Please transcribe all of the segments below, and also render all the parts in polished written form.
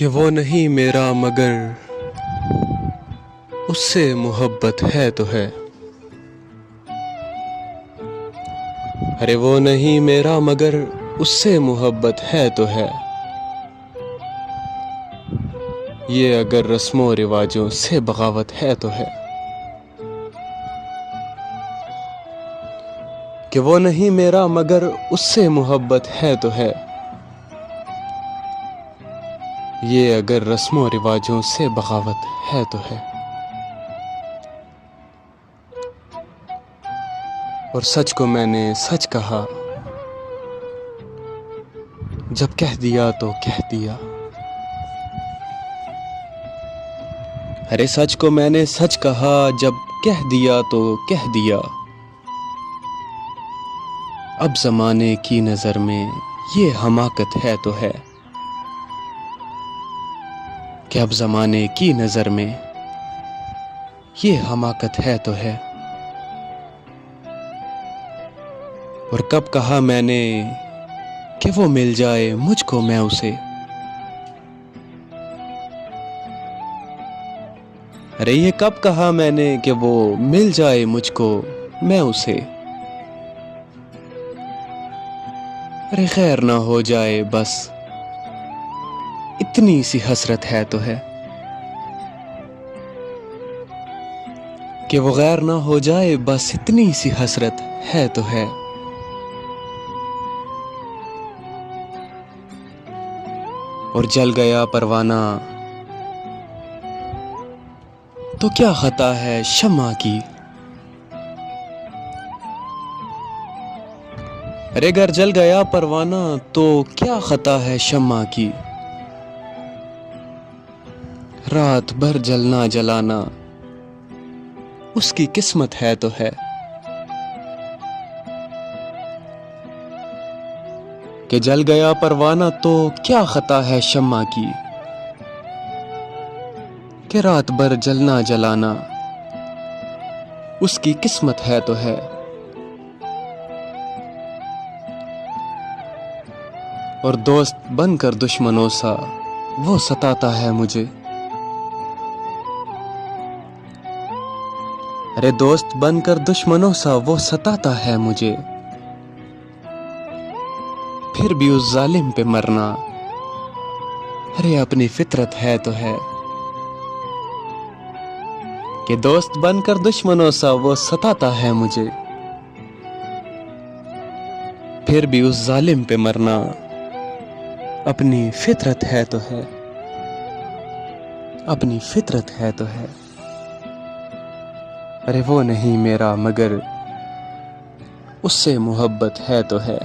کہ وہ نہیں میرا مگر اس سے محبت ہے تو ہے. ارے وہ نہیں میرا مگر اس سے محبت ہے تو ہے. یہ اگر رسم و رواجوں سے بغاوت ہے تو ہے. کہ وہ نہیں میرا مگر اس سے محبت ہے تو ہے. یہ اگر رسم و رواجوں سے بغاوت ہے تو ہے. اور سچ کو میں نے سچ کہا، جب کہہ دیا تو کہہ دیا. ارے سچ کو میں نے سچ کہا، جب کہہ دیا تو کہہ دیا. اب زمانے کی نظر میں یہ حماقت ہے تو ہے. کہ اب زمانے کی نظر میں یہ حماقت ہے تو ہے. اور کب کہا میں نے کہ وہ مل جائے مجھ کو میں اسے. ارے یہ کب کہا میں نے کہ وہ مل جائے مجھ کو میں اسے. ارے خیر نہ ہو جائے بس اتنی سی حسرت ہے تو ہے. کہ وہ غیر نہ ہو جائے بس اتنی سی حسرت ہے تو ہے. اور جل گیا پروانہ تو کیا خطا ہے شمع کی. ارے گر جل گیا پروانہ تو کیا خطا ہے شمع کی. رات بھر جلنا جلانا اس کی قسمت ہے تو ہے. کہ جل گیا پروانہ تو کیا خطا ہے شمع کی. کہ رات بھر جلنا جلانا اس کی قسمت ہے تو ہے. اور دوست بن کر دشمنوں سا وہ ستاتا ہے مجھے. ارے دوست بن کر دشمنوں سا وہ ستاتا ہے مجھے. پھر بھی اس ظالم پہ مرنا ارے اپنی فطرت ہے تو ہے. کہ دوست بن کر دشمنوں سا وہ ستاتا ہے مجھے. پھر بھی اس ظالم پہ مرنا اپنی فطرت ہے تو ہے. اپنی فطرت ہے تو ہے. ارے وہ نہیں میرا مگر اس سے محبت ہے تو ہے.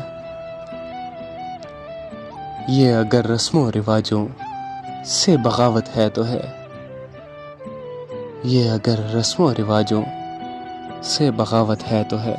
یہ اگر رسم و رواجوں سے بغاوت ہے تو ہے. یہ اگر رسم و رواجوں سے بغاوت ہے تو ہے.